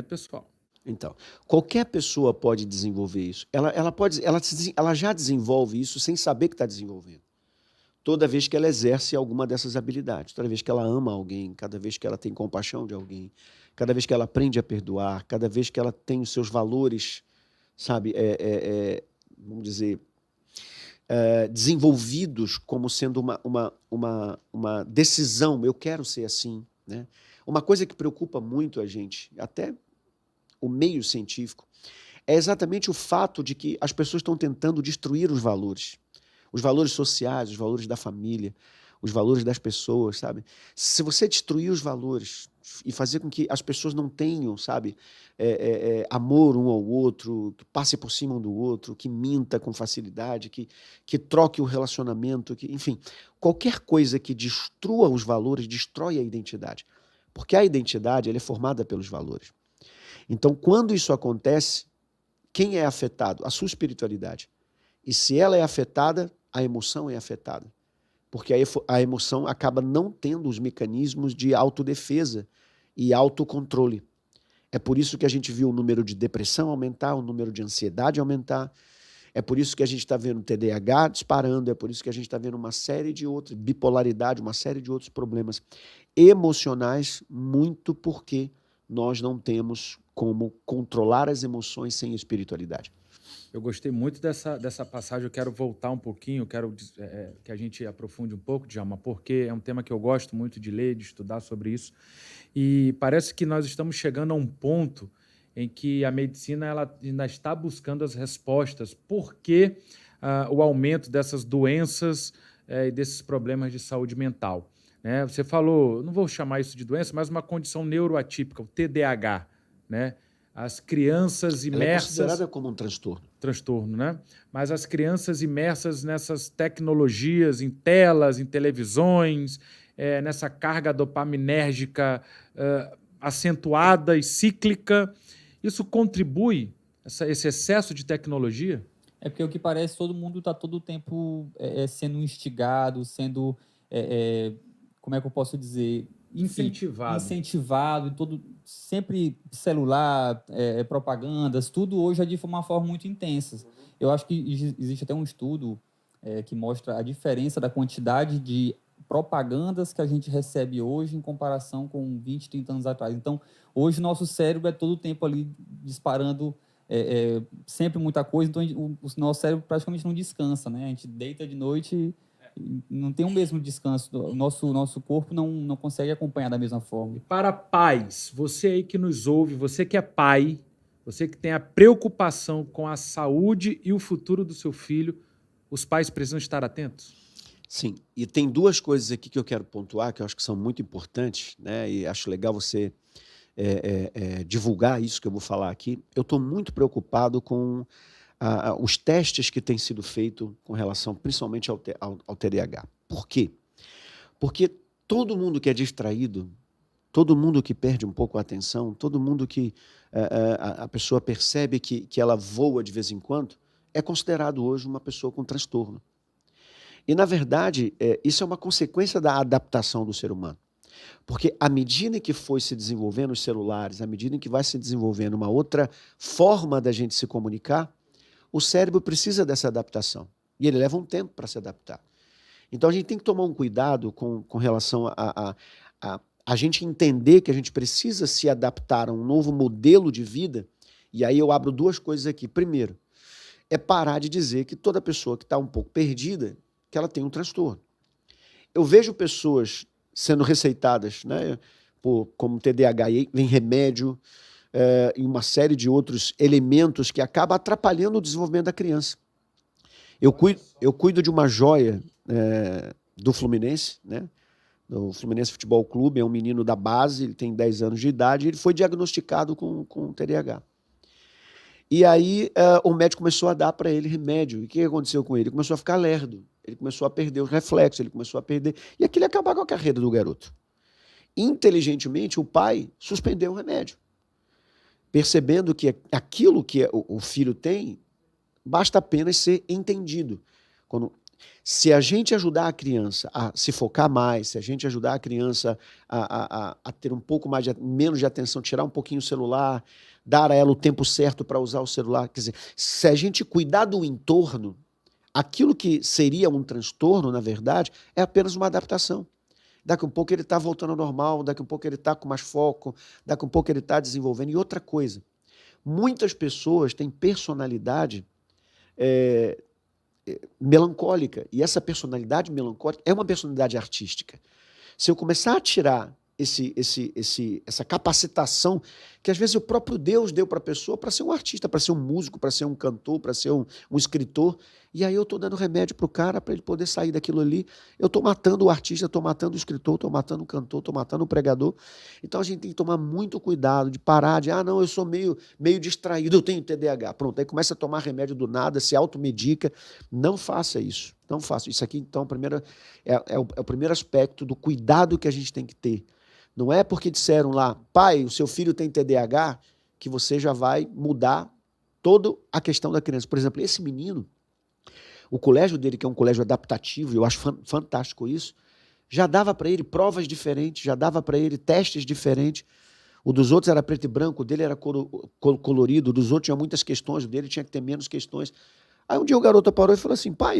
pessoal. Então, qualquer pessoa pode desenvolver isso. Ela já desenvolve isso sem saber que está desenvolvendo. Toda vez que ela exerce alguma dessas habilidades, toda vez que ela ama alguém, cada vez que ela tem compaixão de alguém, cada vez que ela aprende a perdoar, cada vez que ela tem os seus valores, sabe, vamos dizer, desenvolvidos como sendo uma decisão, eu quero ser assim, né? Uma coisa que preocupa muito a gente, até o meio científico, é exatamente o fato de que as pessoas estão tentando destruir os valores sociais, os valores da família, os valores das pessoas, sabe? Se você destruir os valores e fazer com que as pessoas não tenham, sabe, amor um ao outro, que passe por cima um do outro, que minta com facilidade, que troque o relacionamento, enfim, qualquer coisa que destrua os valores, destrói a identidade. Porque a identidade ela é formada pelos valores. Então, quando isso acontece, quem é afetado? A sua espiritualidade. E se ela é afetada, a emoção é afetada. Porque a emoção acaba não tendo os mecanismos de autodefesa e autocontrole. É por isso que a gente viu o número de depressão aumentar, o número de ansiedade aumentar. É por isso que a gente está vendo o TDAH disparando, é por isso que a gente está vendo uma série de outros, bipolaridade, uma série de outros problemas emocionais, muito porque nós não temos como controlar as emoções sem espiritualidade. Eu gostei muito dessa passagem, eu quero voltar um pouquinho, quero que a gente aprofunde um pouco, Djalma, porque é um tema que eu gosto muito de ler, de estudar sobre isso, e parece que nós estamos chegando a um ponto em que a medicina ela ainda está buscando as respostas, por que o aumento dessas doenças e desses problemas de saúde mental. Né? Você falou, não vou chamar isso de doença, mas uma condição neuroatípica, o TDAH, né? As crianças imersas... Ela é considerada como um transtorno, né? Mas as crianças imersas nessas tecnologias, em telas, em televisões, nessa carga dopaminérgica acentuada e cíclica, isso contribui, esse excesso de tecnologia? É porque o que parece, todo mundo está todo o tempo sendo instigado, sendo, como é que eu posso dizer? Incentivado, sempre celular, propagandas, tudo hoje é de uma forma muito intensa. Eu acho que existe até um estudo que mostra a diferença da quantidade de propagandas que a gente recebe hoje em comparação com 20, 30 anos atrás. Então, hoje o nosso cérebro é todo o tempo ali disparando sempre muita coisa, então o nosso cérebro praticamente não descansa, né? A gente deita de noite e não tem o mesmo descanso, o nosso corpo não consegue acompanhar da mesma forma. E para pais, você aí que nos ouve, você que é pai, você que tem a preocupação com a saúde e o futuro do seu filho, os pais precisam estar atentos? Sim, e tem duas coisas aqui que eu quero pontuar, que eu acho que são muito importantes, né? E acho legal você divulgar isso que eu vou falar aqui. Eu estou muito preocupado com os testes que têm sido feitos com relação principalmente ao TDAH. Por quê? Porque todo mundo que é distraído, todo mundo que perde um pouco a atenção, todo mundo que a pessoa percebe que ela voa de vez em quando, é considerado hoje uma pessoa com transtorno. E, na verdade, isso é uma consequência da adaptação do ser humano. Porque à medida que foi se desenvolvendo os celulares, à medida que vai se desenvolvendo uma outra forma da gente se comunicar, o cérebro precisa dessa adaptação. E ele leva um tempo para se adaptar. Então, a gente tem que tomar um cuidado com relação a gente entender que a gente precisa se adaptar a um novo modelo de vida. E aí eu abro duas coisas aqui. Primeiro, é parar de dizer que toda pessoa que está um pouco perdida, que ela tem um transtorno. Eu vejo pessoas sendo receitadas, né, como TDAH, e vem remédio e uma série de outros elementos que acabam atrapalhando o desenvolvimento da criança. Eu cuido de uma joia do Fluminense, né, do Fluminense Futebol Clube, é um menino da base, ele tem 10 anos de idade, ele foi diagnosticado com TDAH. E aí o médico começou a dar para ele remédio. E o que aconteceu com ele? Ele começou a ficar lerdo, ele começou a perder os reflexos, ele começou a perder... E aquilo ia acabar com a carreira do garoto. Inteligentemente, o pai suspendeu o remédio, percebendo que aquilo que o filho tem, basta apenas ser entendido. Se a gente ajudar a criança a se focar mais, se a gente ajudar a criança a ter um pouco mais menos de atenção, tirar um pouquinho o celular, dar a ela o tempo certo para usar o celular, quer dizer, se a gente cuidar do entorno, aquilo que seria um transtorno, na verdade, é apenas uma adaptação. Daqui a um pouco ele está voltando ao normal, daqui a um pouco ele está com mais foco, daqui a um pouco ele está desenvolvendo. E outra coisa, muitas pessoas têm personalidade melancólica, e essa personalidade melancólica é uma personalidade artística. Se eu começar a tirar essa capacitação que às vezes o próprio Deus deu para a pessoa para ser um artista, para ser um músico, para ser um cantor, para ser um escritor, e aí eu estou dando remédio para o cara para ele poder sair daquilo ali, eu estou matando o artista, estou matando o escritor, estou matando o cantor, estou matando o pregador. Então a gente tem que tomar muito cuidado de parar de, não, eu sou meio distraído, eu tenho TDAH. Pronto, aí começa a tomar remédio do nada, se automedica. Não faça isso, não faça. Isso aqui, então, é o primeiro aspecto do cuidado que a gente tem que ter. Não é porque disseram lá, pai, o seu filho tem TDAH, que você já vai mudar toda a questão da criança. Por exemplo, esse menino, o colégio dele, que é um colégio adaptativo, eu acho fantástico isso, já dava para ele provas diferentes, já dava para ele testes diferentes. O dos outros era preto e branco, o dele era colorido, o dos outros tinha muitas questões, o dele tinha que ter menos questões. Aí um dia o garoto parou e falou assim, pai,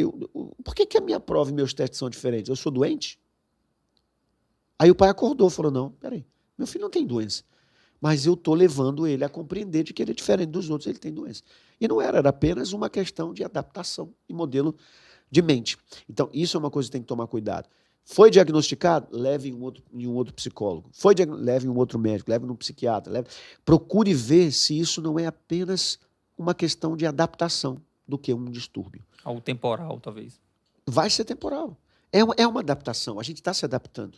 por que a minha prova e meus testes são diferentes? Eu sou doente? Aí o pai acordou e falou, não, peraí, meu filho não tem doença, mas eu estou levando ele a compreender de que ele é diferente dos outros, ele tem doença. E não era apenas uma questão de adaptação e modelo de mente. Então, isso é uma coisa que tem que tomar cuidado. Foi diagnosticado? Leve em um outro psicólogo. Leve em um outro médico, leve num psiquiatra. Procure ver se isso não é apenas uma questão de adaptação do que um distúrbio. Algo temporal, talvez. Vai ser temporal. É uma adaptação, a gente está se adaptando.